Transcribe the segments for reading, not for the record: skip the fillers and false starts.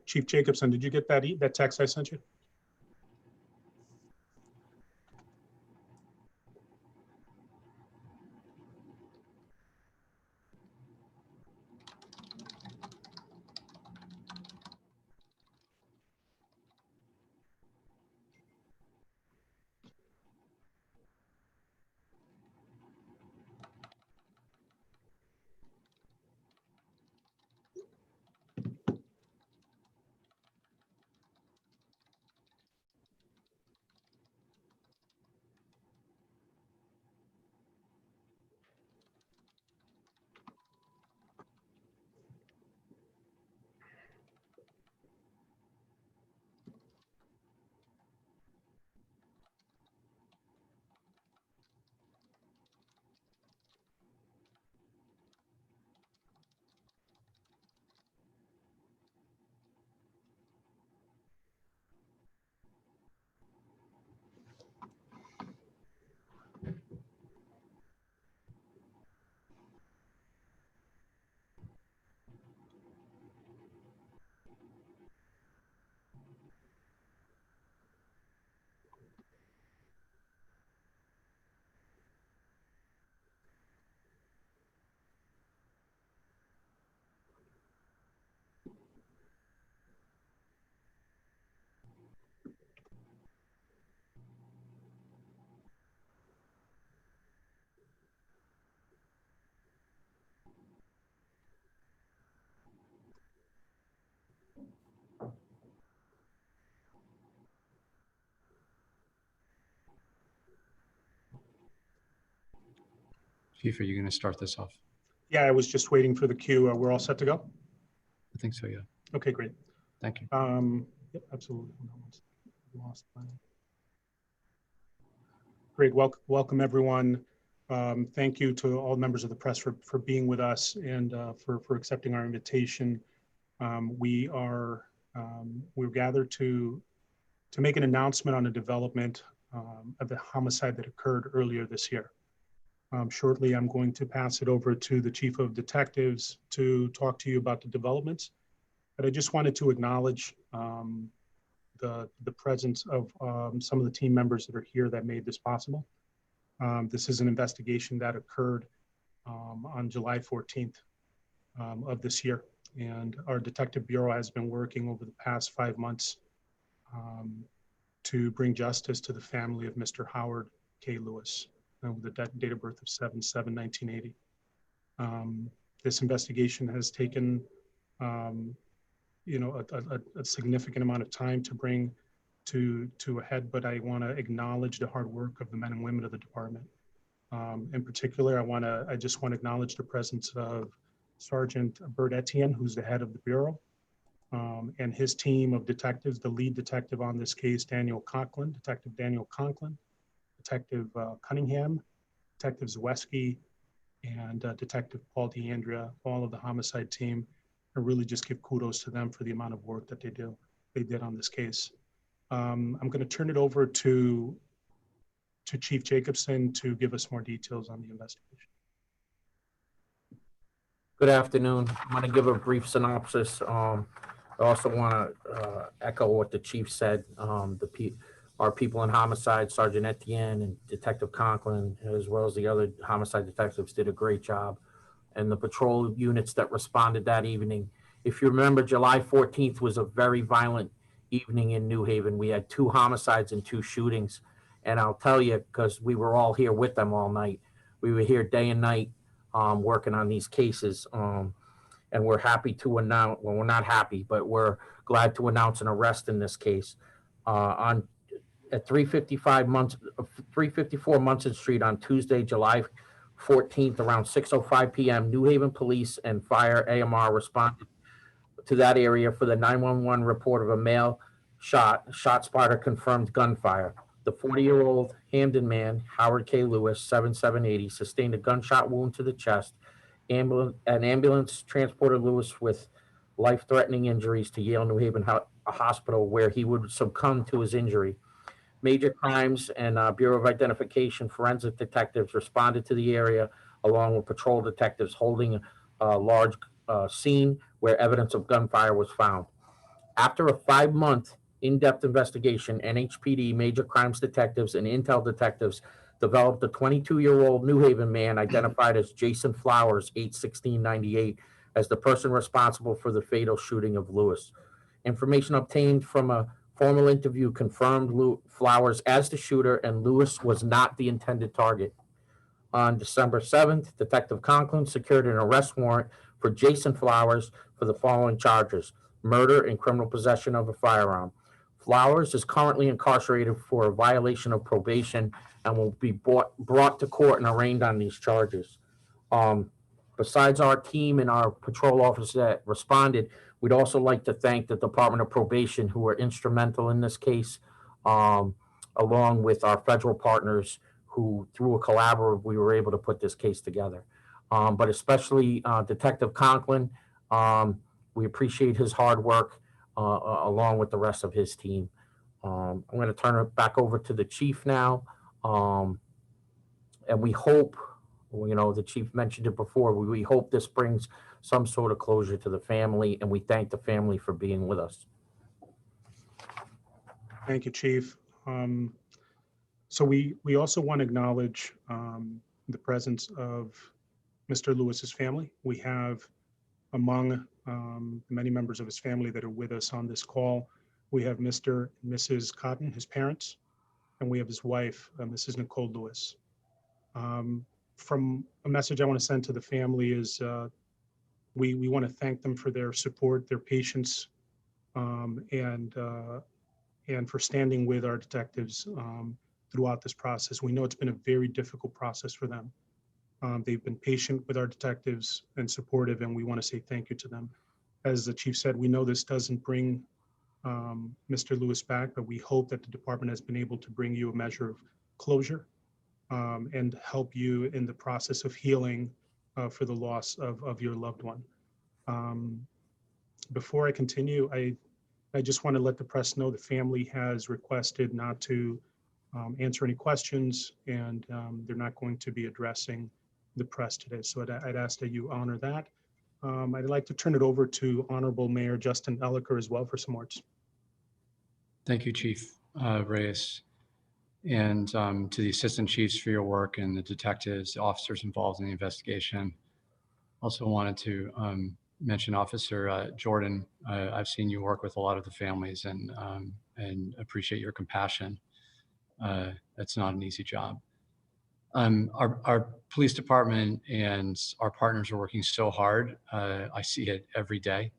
Chief Jacobson, did you get that text I sent you? Chief, are you going to start this off? Yeah, I was just waiting for the cue. We're all set to go? I think so, yeah. Okay, great. Thank you. Yep, absolutely. Lost my... Great, welcome everyone. Thank you to all members of the press for being with us and for accepting our invitation. We're gathered to make an announcement on a development of the homicide that occurred earlier this year. Shortly, I'm going to pass it over to the Chief of Detectives to talk to you about the developments. But I just wanted to acknowledge the presence of some of the team members that are here that made this possible. This is an investigation that occurred on July 14th of this year. And our Detective Bureau has been working over the past 5 months to bring justice to the family of Mr. Howard K. Lewis, with a date of birth of 7/7/1980. This investigation has taken, a significant amount of time to bring to a head, but I want to acknowledge the hard work of the men and women of the department. In particular, I just want to acknowledge the presence of Sergeant Bert Etienne, who's the head of the Bureau, and his team of detectives, the lead detective on this case, Detective Daniel Conklin, Detective Cunningham, Detective Zweski, and Detective Paul DeAndrea, all of the homicide team. I really just give kudos to them for the amount of work that they did on this case. I'm going to turn it over to Chief Jacobson to give us more details on the investigation. Good afternoon. I'm going to give a brief synopsis. I also want to echo what the chief said. Our people in homicide, Sergeant Etienne and Detective Conklin, as well as the other homicide detectives, did a great job. And the patrol units that responded that evening. If you remember, July 14th was a very violent evening in New Haven. We had 2 homicides and 2 shootings. And I'll tell you, because we were all here with them all night. We were here day and night working on these cases. And we're happy to announce, well, we're not happy, but we're glad to announce an arrest in this case. At 354 Munson Street on Tuesday, July 14th, around 6:05 p.m., New Haven Police and Fire AMR responded to that area for the 911 report of a male shot spotter confirmed gunfire. The 40-year-old Hamden man, Howard K. Lewis, 7/7/80, sustained a gunshot wound to the chest. An ambulance transported Lewis with life-threatening injuries to Yale New Haven Hospital, where he would succumb to his injury. Major Crimes and Bureau of Identification forensic detectives responded to the area along with patrol detectives holding a large scene where evidence of gunfire was found. After a 5-month in-depth investigation, NHPD major crimes detectives and intel detectives developed a 22-year-old New Haven man identified as Jason Flowers, 8/16/98, as the person responsible for the fatal shooting of Lewis. Information obtained from a formal interview confirmed Flowers as the shooter, and Lewis was not the intended target. On December 7th, Detective Conklin secured an arrest warrant for Jason Flowers for the following charges: murder and criminal possession of a firearm. Flowers is currently incarcerated for a violation of probation and will be brought to court and arraigned on these charges. Besides our team and our patrol officers that responded, we'd also like to thank the Department of Probation, who were instrumental in this case, along with our federal partners, who through a collaborative, we were able to put this case together. But especially Detective Conklin, we appreciate his hard work along with the rest of his team. I'm going to turn it back over to the chief now. And we hope, the chief mentioned it before, we hope this brings some sort of closure to the family, and we thank the family for being with us. Thank you, Chief. So we also want to acknowledge the presence of Mr. Lewis's family. We have among many members of his family that are with us on this call, we have Mr. and Mrs. Cotton, his parents, and we have his wife, Mrs. Nicole Lewis. From a message I want to send to the family is we want to thank them for their support, their patience, and for standing with our detectives throughout this process. We know it's been a very difficult process for them. They've been patient with our detectives and supportive, and we want to say thank you to them. As the chief said, we know this doesn't bring Mr. Lewis back, but we hope that the department has been able to bring you a measure of closure and help you in the process of healing for the loss of your loved one. Before I continue, I just want to let the press know the family has requested not to answer any questions, and they're not going to be addressing the press today. So I'd ask that you honor that. I'd like to turn it over to Honorable Mayor Justin Elicker as well for some words. Thank you, Chief Reyes, and to the assistant chiefs for your work, and the detectives, the officers involved in the investigation. Also wanted to mention Officer Jordan. I've seen you work with a lot of the families, and appreciate your compassion. That's not an easy job. Our police department and our partners are working so hard. I see it every day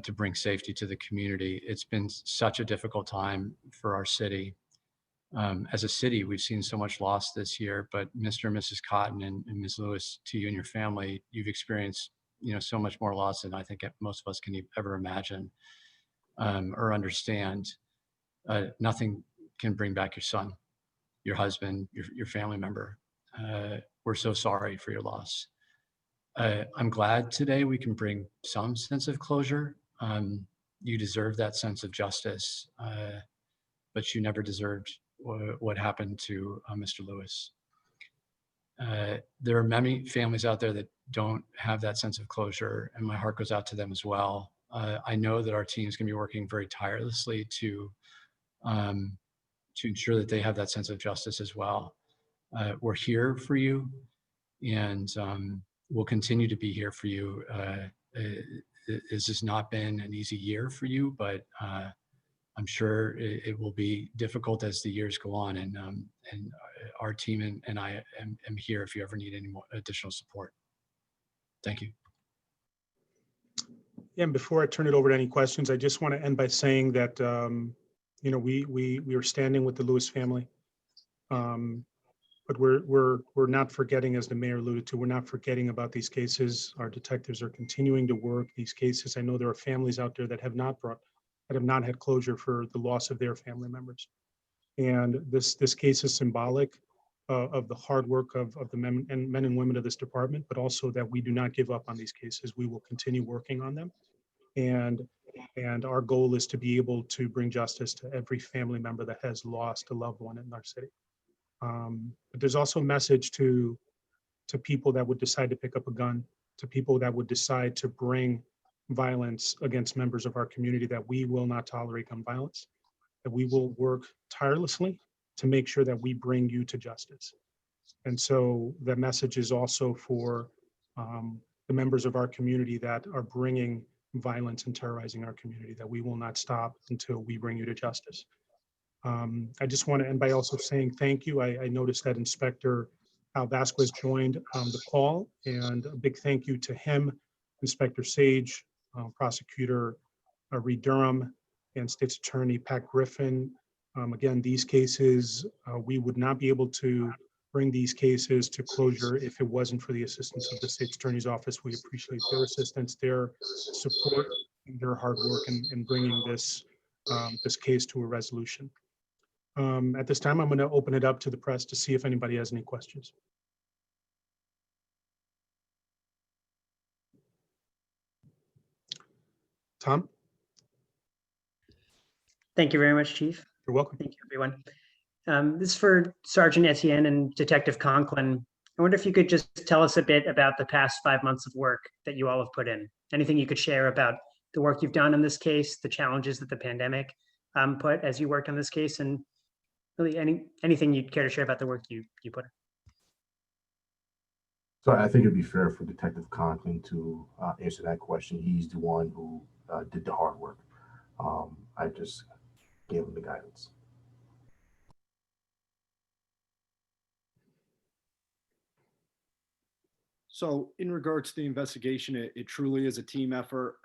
to bring safety to the community. It's been such a difficult time for our city. As a city, we've seen so much loss this year, but Mr. and Mrs. Cotton and Ms. Lewis, to you and your family, you've experienced so much more loss than I think most of us can ever imagine or understand. Nothing can bring back your son, your husband, your family member. We're so sorry for your loss. I'm glad today we can bring some sense of closure. You deserve that sense of justice, but you never deserved what happened to Mr. Lewis. There are many families out there that don't have that sense of closure, and my heart goes out to them as well. I know that our team is going to be working very tirelessly to ensure that they have that sense of justice as well. We're here for you, and we'll continue to be here for you. This has not been an easy year for you, but I'm sure it will be difficult as the years go on, and our team and I am here if you ever need any more additional support. Thank you. Yeah, and before I turn it over to any questions, I just want to end by saying that we are standing with the Lewis family, but we're not forgetting, as the mayor alluded to, we're not forgetting about these cases. Our detectives are continuing to work these cases. I know there are families out there that have not had closure for the loss of their family members, and this case is symbolic of the hard work of the men and women of this department, but also that we do not give up on these cases. We will continue working on them, and our goal is to be able to bring justice to every family member that has lost a loved one in our city. But there's also a message to people that would decide to pick up a gun, to people that would decide to bring violence against members of our community, that we will not tolerate gun violence, that we will work tirelessly to make sure that we bring you to justice. And so the message is also for the members of our community that are bringing violence and terrorizing our community, that we will not stop until we bring you to justice. I just want to end by also saying thank you. I noticed that Inspector Al Vasquez joined the call, and a big thank you to him, Inspector Sage, Prosecutor Reed Durham, and State's Attorney Pat Griffin. Again, these cases, we would not be able to bring these cases to closure if it wasn't for the assistance of the State's Attorney's Office. We appreciate their assistance, their support, and their hard work in bringing this case to a resolution. At this time, I'm going to open it up to the press to see if anybody has any questions. Tom? Thank you very much, Chief. You're welcome. Thank you, everyone. This is for Sergeant Etienne and Detective Conklin. I wonder if you could just tell us a bit about the past 5 months of work that you all have put in. Anything you could share about the work you've done in this case, the challenges that the pandemic put as you worked on this case, and really anything you'd care to share about the work you put in. So I think it'd be fair for Detective Conklin to answer that question. He's the one who did the hard work. I just gave him the guidance. So in regards to the investigation, it truly is a team effort.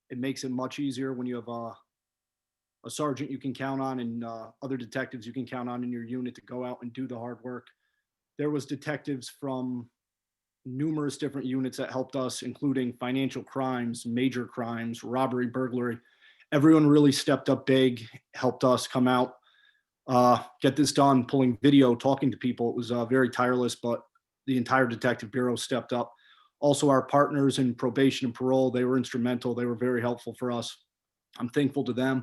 It makes it much easier when you have a sergeant you can count on and other detectives you can count on in your unit to go out and do the hard work. There was detectives from numerous different units that helped us, including financial crimes, major crimes, robbery, burglary. Everyone really stepped up big, helped us come out, get this done, pulling video, talking to people. It was very tireless, but the entire detective bureau stepped up. Also, our partners in probation and parole, they were instrumental. They were very helpful for us. I'm thankful to them.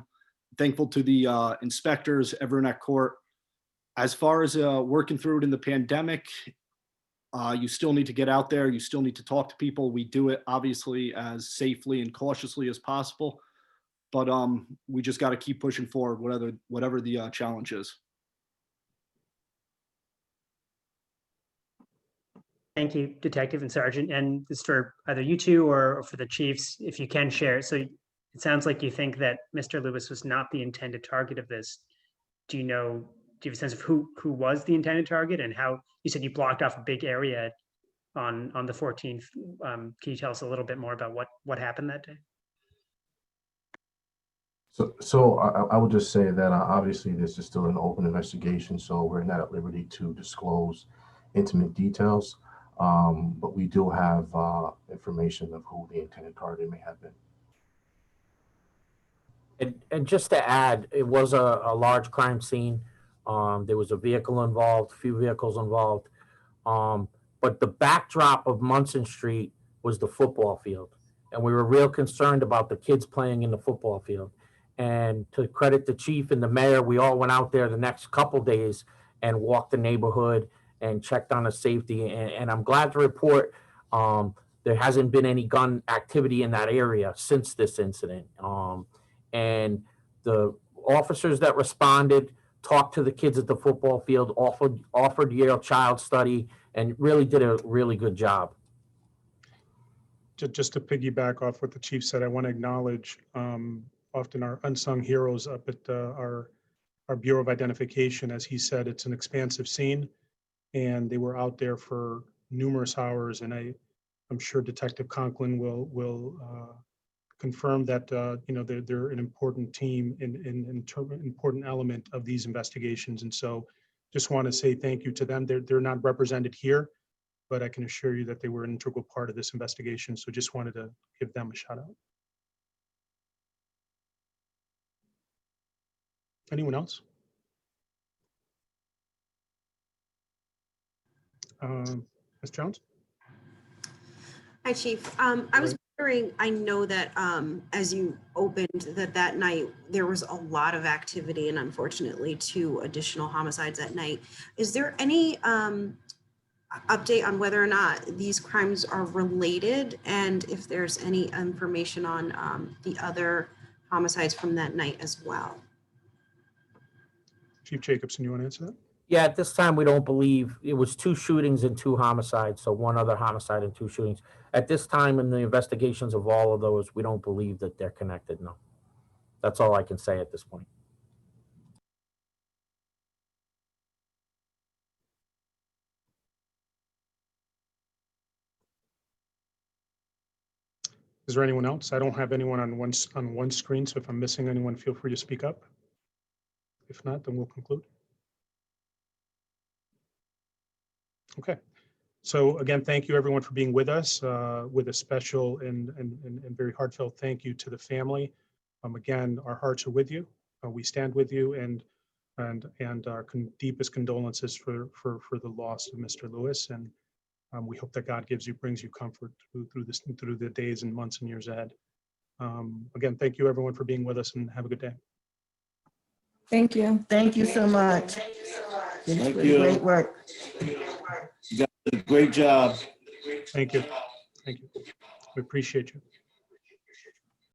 I'm thankful to the inspectors, everyone at court. As far as working through it in the pandemic, you still need to get out there. You still need to talk to people. We do it obviously as safely and cautiously as possible, but we just got to keep pushing forward, whatever the challenge is. Thank you, Detective and Sergeant. And this is for either you two or for the chiefs, if you can share. So it sounds like you think that Mr. Lewis was not the intended target of this. Do you have a sense of who was the intended target, and how you said you blocked off a big area on the 14th? Can you tell us a little bit more about what happened that day? So I would just say that obviously this is still an open investigation, so we're not at liberty to disclose intimate details, but we do have information of who the intended target may have been. And just to add, it was a large crime scene. There was a vehicle involved, a few vehicles involved. But the backdrop of Munson Street was the football field. And we were real concerned about the kids playing in the football field. And to credit the chief and the mayor, we all went out there the next couple days and walked the neighborhood and checked on the safety. And I'm glad to report there hasn't been any gun activity in that area since this incident. And the officers that responded talked to the kids at the football field, offered Yale Child Study, and really did a really good job. Just to piggyback off what the chief said, I want to acknowledge often our unsung heroes up at our Bureau of Identification. As he said, it's an expansive scene, and they were out there for numerous hours. And I'm sure Detective Conklin will confirm that they're an important team and important element of these investigations. And so just want to say thank you to them. They're not represented here, but I can assure you that they were an integral part of this investigation. So just wanted to give them a shout out. Anyone else? Ms. Jones? Hi, Chief. I was wondering, I know that as you opened that night, there was a lot of activity and unfortunately 2 additional homicides at night. Is there any update on whether or not these crimes are related and if there's any information on the other homicides from that night as well. Chief Jacobson, you want to answer that? Yeah, at this time, we don't believe, it was 2 shootings and 2 homicides, so 1 other homicide and 2 shootings. At this time, in the investigations of all of those, we don't believe that they're connected, no. That's all I can say at this point. Is there anyone else? I don't have anyone on one screen, so if I'm missing anyone, feel free to speak up. If not, then we'll conclude. Okay. So again, thank you everyone for being with us, with a special and very heartfelt thank you to the family. Again, our hearts are with you. We stand with you, and our deepest condolences for the loss of Mr. Lewis. And we hope that God brings you comfort through the days and months and years ahead. Again, thank you everyone for being with us, and have a good day. Thank you. Thank you so much. Thank you. Great work. You guys did a great job. Thank you. Thank you. We appreciate you.